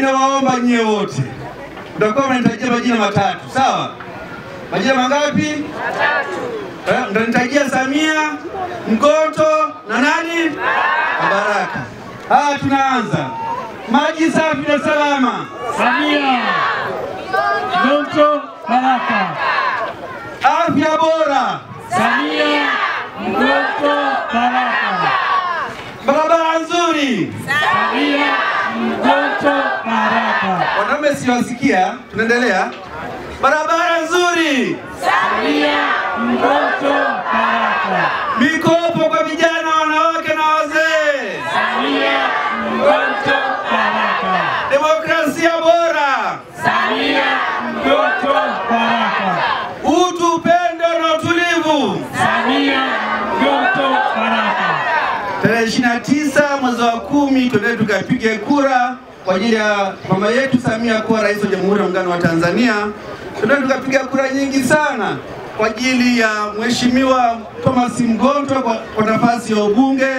Ninawaomba nyie wote, mtakuwa mnanitajia majina matatu, sawa? Majina mangapi? Matatu. Mtanitajia Samia, Mgonto na nani? Baraka. Tunaanza. Maji safi na salama. Samia, Mgonto, Baraka. Afya bora. Samia, Mgonto, Baraka. Barabara nzuri. Samia, Mgonto, Baraka. Wanaume siwasikia, tunaendelea. Barabara nzuri. Samia, Mgonto, Baraka. Mikopo kwa vijana, wanawake na wazee. Samia, Mgonto, Baraka. Demokrasia bora. Samia, Mgonto, Baraka. Utu, upendo na utulivu. Samia, Mgonto, Baraka. Tarehe 29 mwezi wa 10 tuende tukapige kura kwa ajili ya mama yetu Samia kuwa rais wa Jamhuri ya Muungano wa Tanzania. Tuende tukapiga kura nyingi sana kwa ajili ya Mheshimiwa Thomas Mgonto kwa nafasi ya ubunge,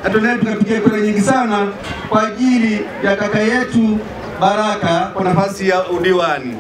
na tuende tukapiga kura nyingi sana kwa ajili ya kaka yetu Baraka kwa nafasi ya udiwani.